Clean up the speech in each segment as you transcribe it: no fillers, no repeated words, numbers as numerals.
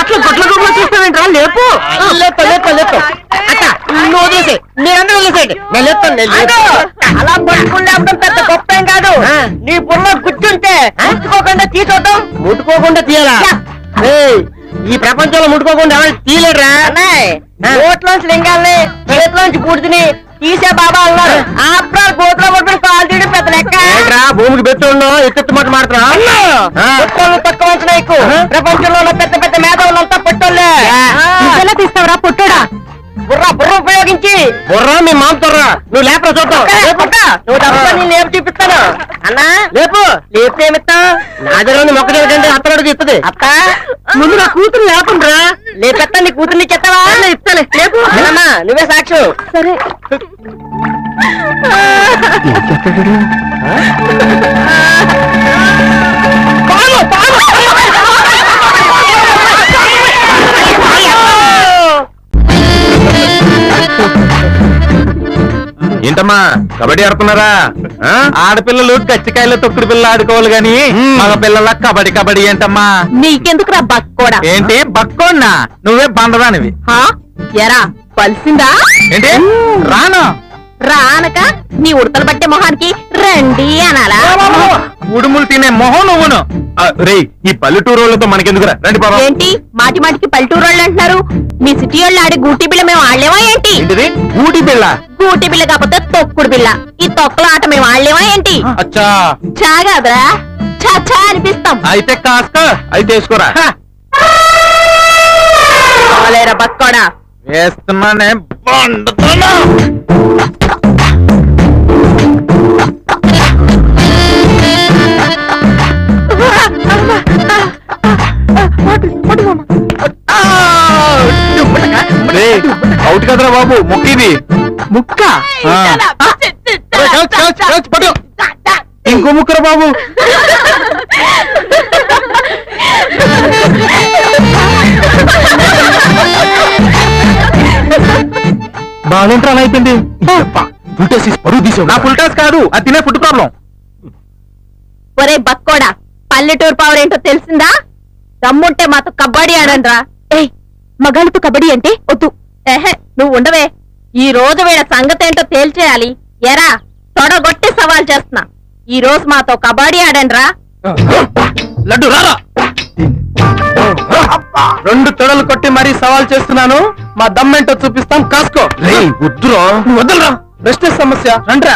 అట్లా గొడ్ల గొప్పలు చూస్తావేంట్రా? లేపు లేపు లేపు లేపు అక్క, నువ్వు వదిలేసే, మీరందరూ వదిలేసేయండి. నేను లేపుతాను. అలా పట్టుకుని లేపడం పెద్ద గొప్ప ఏం కాదు. నీ బుర్రలో కూర్చుంటే ముట్టుకోకుండా తీసుకోవటం. ముట్టుకోకుండా తీయాలా? ఈ ప్రపంచంలో ముట్టుకోకుండా ఎవరు తీయలేడురా. నోట్లోంచి లింగాల్ని, చేతిలోంచి పూర్తిని తీసే బాబా అన్నారు. అప్పుడు గోతులో పట్టుకుని కాలు తీయడం పెద్ద లెక్క. భూమికి పెట్టుకున్నా ఎత్తు మాట మాడుతున్నా. తక్కువ అంచనా ఎక్కువ. ప్రపంచంలో ఉన్న పెద్ద పెద్ద మేధావులంతా పొట్టోళ్ళే. తీస్తావురా పొట్టోడా? బుర్ర బుర్ర ఉపయోగించి. బుర్ర మీ మామతోర్రా. నువ్వు లేపరా చూద్దాం. నువ్వు తప్ప నేను లేపు చూపిస్తాను. అన్నా లేపు. లేపు ఏమిస్తావు? నా దగ్గర మొక్క చూడండి, అత్తడికి ఇస్తుంది. అత్త ముందు నా కూతురు లేపండ్రా. లేపెత్తా, నీ కూతుర్ని చెత్తవా? ఇస్తాలే లేపు. అమ్మా నువ్వే సాక్షి. సరే ఏంటమ్మా కబడ్డీ ఆడుతున్నారా? ఆడపిల్లలు కచ్చికాయలు తొక్కుడు పిల్ల ఆడుకోవాలి గాని మగ పిల్లల కబడ్డీ కబడ్డీ ఏంటమ్మా? నీకెందుకు రా బక్కోడా? ఏంటి బక్కోన్నా? నువ్వే బండదానివి. ఎరా పలిసిందా? ఏంటి రాను రానక నీ ఉడతలు బట్టే మొహానికి రండి అనాలా? ఉడుములు తినే మొహం నువ్వును. రే ఈ పల్లెటూరు వాళ్ళతో మనకెందుకురా? రండి బాబా. ఏంటి మాటి మాటికి పల్లెటూరు వాళ్ళు అంటున్నారు? మీ సిటీ వాళ్ళు ఆడే గూటి బిళ్ళ మేము ఆడలేమా ఏంటి? గూటి బిళ్ళ? గూటి బిళ్ళ కాకపోతే తొక్కుడు బిళ్ళ. ఈ తొక్కల ఆట మేము ఆడలేమా ఏంటి? అచ్చా చాగాదరా, చచ్చా అనిపిస్తాం. అయితే కాస్త అయితే వేసుకోరా. లేరా బక్కోడా? వేస్తున్నానే బండుతున్నా. అవుట్ కదరా బాబు, ముక్కిది ముక్క. ఇంకో ముక్కరా బాబు. బాగుంటారా అయిపోయింది. పరుగు తీసావు. నా ఫుల్ టాస్ కాదు, అది తినే ఫుడ్ ప్రాబ్లం. ఒరే బక్కోడా, పల్లెటూరు పవర్ ఏంటో తెలిసిందా? దమ్ముంటే మాతో కబడ్డీ ఆడండ్రా. మగాళ్ళతో కబడ్డీ అంటే వద్దు. నువ్వు ఉండవే. ఈ రోజు వీళ్ళ సంగతి ఏంటో తేల్చేయాలి. ఎరా తొడగొట్టి సవాల్ చేస్తున్నా. ఈ రోజు మాతో కబడ్డీ ఆడండ్రా. లడ్డు రారా. 2 తొడలు కొట్టి మరీ సవాల్ చేస్తున్నాను. మా దమ్మేంటో చూపిస్తాం, కాసుకో. వద్దురా వద్దురా, ప్రశ్న సమస్య. రండ్రా.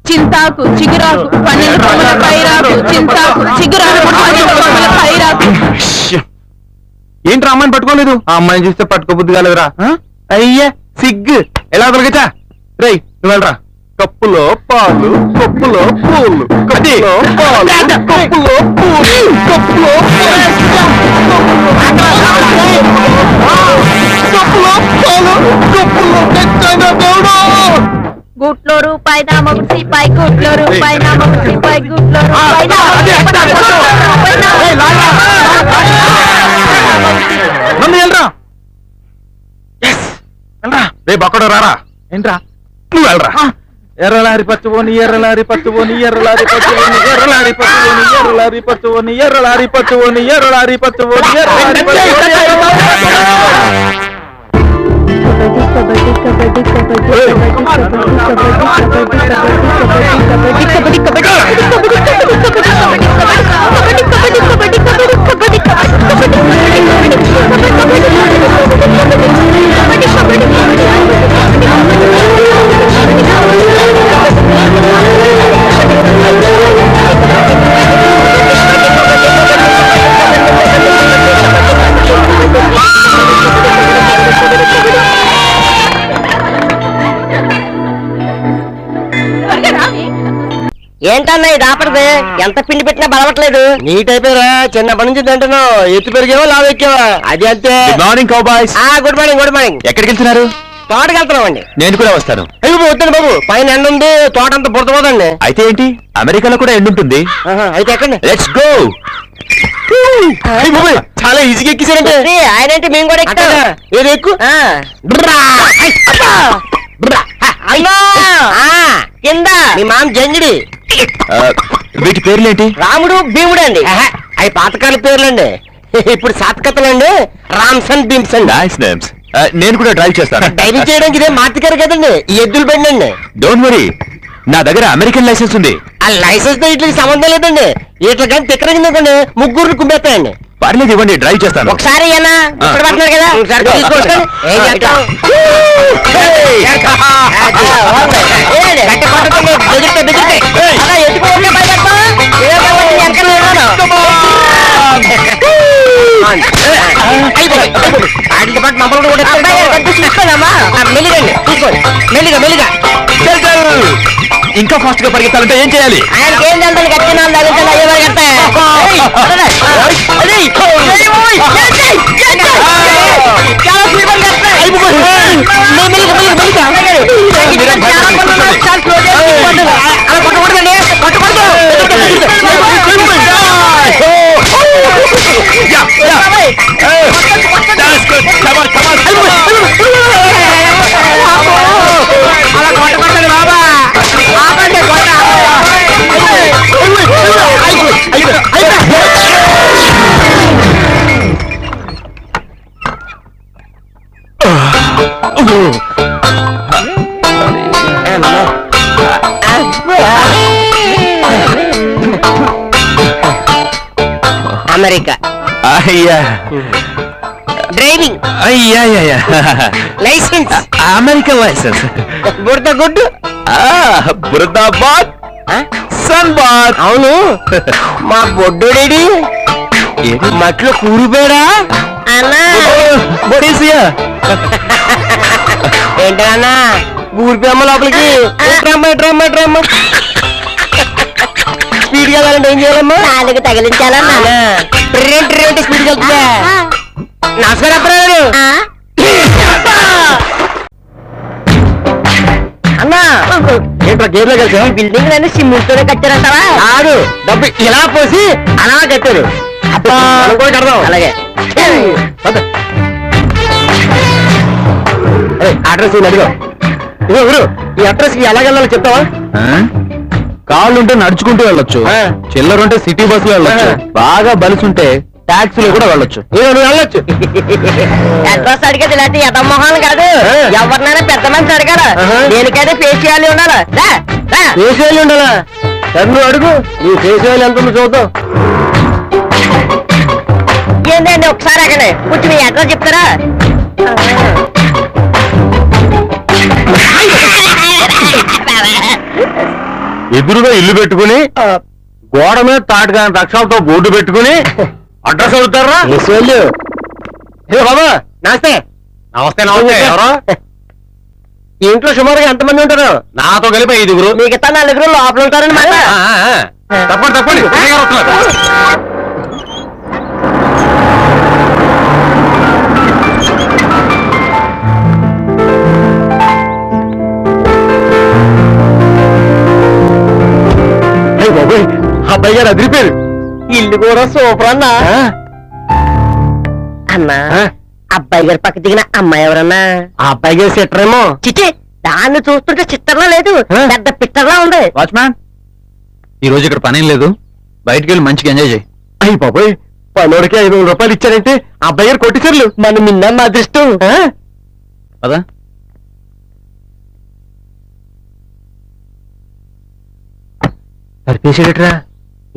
చింతాకు చిగురాకు 12 కొమ్మల పైరాకు. చింతాకు చిగురాకు 12 కొమ్మల పైరాకు. ఏంట్రా అమ్మాయిని పట్టుకోలేదు? ఆ అమ్మాయిని చూస్తే పట్టుకోబుద్ది కాలేదురా. అయ్యా సిగ్గు. ఎలా దొరికిచా? రేయ్ నువ్వు వెళ్ళరా. కప్పులో పాలు, కప్పులో పూలు, కప్పులో పాలు, కప్పులో పూలు, కప్పులో గుట్లో రూపాయి నా మొగుడు సిపాయి. గుట్లో రూపాయి నా మొగుడు సిపాయి. గుట్లో రూపాయి నా రే బక్కడు రారా. ఏంట్రా నువ్వు వెళ్ళరా. ఎర్రలారి పట్టువని ఎర్రలారి పట్టువని ఎర్రలారి పట్టువని ఎర్రలారి పట్టువని ఎర్రలారి పట్టువని ఎర్రలారి పట్టువని ఎర్రలారి పట్టువని ఎర్రలారి ఏంటన్నా ఇది ఆపడదే? ఎంత పిండి పెట్టినా బలవట్లేదు. నీట్ అయిపోయారా? చిన్నప్పటి నుంచి తింటున్నావు. ఎత్తు పెరిగావా లావు ఎక్కావా? అది అంతే. Good morning Cowboys. Good morning. Good morning. ఎక్కడికి వెళ్తున్నారు? తోటకి వెళ్తున్నామండి. నేను కూడా వస్తాను. అయ్యో వద్దండి బాబు, పైన ఎండ ఉంది, తోట అంతా బురదపోదండి. అయితే ఏంటి, అమెరికాలో కూడా ఎండ్ ఉంటుంది. అయితే ఎక్కండి. Let's go. చాలా ఈజీగా ఎక్కిసారంటే. ఆయన ఏంటి, మేము కూడా ఎక్కుతాం. ఏది ఎక్కు. కింద మీ మామ జంగిడి. వీటి పేర్లేంటి? రాముడు భీముడు అండి. అవి పాతకాల పేర్లండి. ఇప్పుడు సాత్కతలండి రామ్సన్ భీమ్సన్ నైస్ నేమ్స్. నేను కూడా డ్రైవ్ చేస్తాను. డ్రైవింగ్ చేయడానికి ఇదే మార్తికారు కదండి ఈ ఎద్దులు బండి అండి. డోంట్ వరీ, నా దగ్గర అమెరికన్ లైసెన్స్ ఉంది. ఆ లైసెన్స్ తో వీటికి సంబంధం లేదండి. వీటి కానీ తిక్కరగిందండి ముగ్గురు కుమ్మేస్తాయండి. పర్లేదు, ఇవ్వండి, డ్రైవ్ చేస్తాను. ఒకసారి అయ్యానా ఇక్కడ పడుతున్నారు కదా ఒకసారి తీసుకోండి. ఏం చేస్తాం? గట్టి పట్టుకోండి, బెదిరితే బెదిరితే. అలా ఎత్తుకోండి, భయపడతా. ఏ భయం, వెనకాల ఉన్నాను. వాటితో పాటు మమ్మల్ని కూడా తీసుకోదమ్మా. మెల్లిగండి, తీసుకోండి, మెల్లిగా మెల్లిగా. చల్, చల్. ఇంకా ఫాస్ట్ గా పరిగెత్తాలంటే ఏం చేయాలి? ఆయనకి ఏం తెలుసు, కట్టినా తగ్గుతుంది అయ్యే చాలా స్పీడ్ అలా పట్టుకూడదండి, పట్టుకూడదు. అలా కొట్టకూడదండి బాబా. ఆపండి, కొట్ట. అమెరికా అయ్యా డ్రైవింగ్ అయ్యా లైసెన్స్ అమెరికన్ లైసెన్స్. బుడత గుడ్డు. బృందాబాద్ సన్బాద్. అవును, మా బొడ్డోడేడి మట్లో కూడిపోయాడా అన్నా? బొడేసియా ఏంటన్నా ఊరిపోయమ్మ లోపలికి డ్రమ్మ స్పీడ్ గా ఏం చేయాలమ్మా? నాలుగు తగిలించాలన్నా. స్పీడ్ వెళ్తుందా? నమస్కారం అప్పారావు. అన్నా ఏంట్రా గేర్లో కలిసా? బిల్డింగ్ అన్ని సిమెంట్ తోనే కట్టారంటావా? ఆడు డబ్బు ఇలా పోసి అలా కట్టారు. అబ్బా కడదాం. అలాగే అడ్రస్ అడిగో. ఇదిగో గురు, ఈ అడ్రస్ కి ఎలా వెళ్ళాలో చెప్తావా? కాళ్ళుంటే నడుచుకుంటూ వెళ్ళొచ్చు, చిల్లరుంటే సిటీ బస్ లో వెళ్ళొచ్చు, బాగా బలుసుంటే టాక్సీలో కూడా వెళ్ళొచ్చు. నువ్వు వెళ్ళొచ్చు. అడ్రస్ అడిగేది ఇలాంటి యథమోహాలు కాదు. ఎవరినైనా పెద్ద మనిషి అడగాల. దేనికైనా ఫేషియాలి ఉండాలా? ఫేషియాలి ఉండాలా? నువ్వు అడుగు, నీ ఫేషియాలి ఎంత ఉందో చూద్దాం. ఏంటండి ఒకసారి అక్కడే కొంచెం మీ అడ్రస్ చెప్తారా? ఎదురుగా ఇల్లు పెట్టుకుని గోడ మీద తాటగా అక్షరాలతో బోర్డు పెట్టుకుని అడ్రస్ అవుతారా? బాబా నమస్తే. నమస్తే నమస్తే. ఎవరో ఈ ఇంట్లో సుమారుగా ఎంతమంది ఉంటారు? నాతో కలిపి 5గురు. మిగతా 4 లోపల ఉంటారని మాట. తప్పండి తప్పండి. బాబోయ్, అబ్బాయి గారు అదిరిపోయారు. ఇల్లు కూడా సూపర్ అన్నా. అన్నా అబ్బాయి గారి పక్క దిగిన అమ్మాయి ఎవరన్నా? ఆ అబ్బాయి గారు సెటరేమో. చిచి, దాన్ని చూస్తుంటే చిత్తర్లా లేదు, పెద్ద పిట్టర్లా ఉంది. వాచ్మ్యాన్, ఈ రోజు ఇక్కడ పనేం లేదు, బయటికి వెళ్ళి మంచిగా ఎంజాయ్ చేయి. అయ్యి బాబోయ్, పనోడికి 500 రూపాయలు ఇచ్చారంటే అబ్బాయి గారు కొట్టిసర్లు. మనం నిన్న అదృష్టం. పదా సరిపేసేటరా,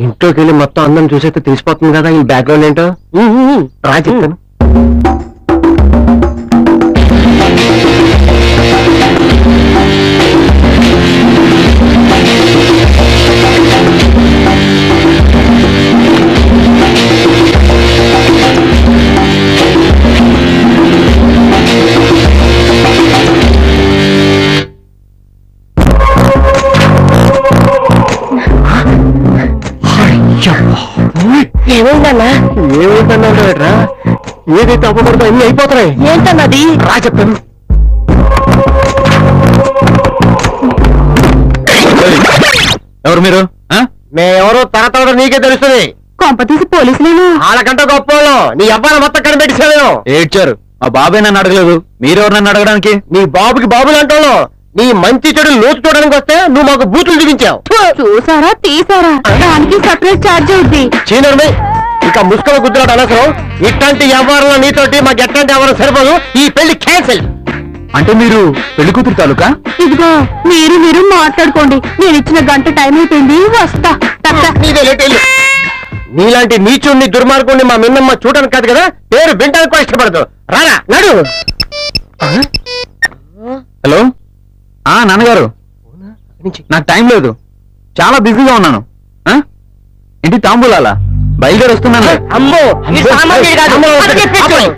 ఇంట్లోకి వెళ్ళి మొత్తం అందం చూసైతే తెలిసిపోతుంది కదా ఈ బ్యాక్గ్రౌండ్ ఏంటో. రా చెప్తాను. ఏమైందన్నా? ఏమైందన్నా? ఏదైతే అవ్వకూడదో అన్ని అయిపోతున్నాయి. ఏంటన్నది? రా చెప్తాను. ఎవరు మీరు? మేమెవరో తరతోడ నీకే తెలుస్తుంది. కొంపతీసి పోలీసులేను. వాళ్ళకంటే గొప్ప నీ అబ్బాయి మొత్తం కనిపెట్టేసాను. ఏడ్చారు. మా బాబాయ్ నన్ను అడగలేదు, మీరెవరు నన్ను అడగడానికి? నీ బాబుకి బాబులు అంటావు. నీ మంచి చెడు లోతు చూడడానికి వస్తే నువ్వు మాకు బూతులు చూపించావు. చూసారా తీసారా, దానికి సపరేట్ ఛార్జ్ అవుద్ది. చీనర్మే, ఇక ముసుకల గుద్దులాట అనవసరం. ఇట్లాంటి వ్యవహారంలో నీతోటి మాకు ఎట్లాంటి వ్యవహారం సరిపోదు. ఈ పెళ్లి క్యాన్సిల్. అంటే మీరు పెళ్లి కూతురు తాలూకా? ఇదిగో మీరు మాట్లాడుకోండి. నేను ఇచ్చిన గంట టైం అయిపోయింది, వస్తా. నీదే లేట్ వెళ్ళు. నీలాంటి నీచుణ్ణి దుర్మార్గుణ్ణి మా మిన్నమ్మ చూడడానికి కాదు కదా, పేరు వింటానికి కూడా ఇష్టపడదు. రారా నడు. హలో నాన్నగారు, నాకు టైం లేదు, చాలా బిజీగా ఉన్నాను. ఏంటి తాంబూలాలా? బయలుదేరి వస్తున్నాను. అమ్మో, ఈ సామాన్యుడు కాదు.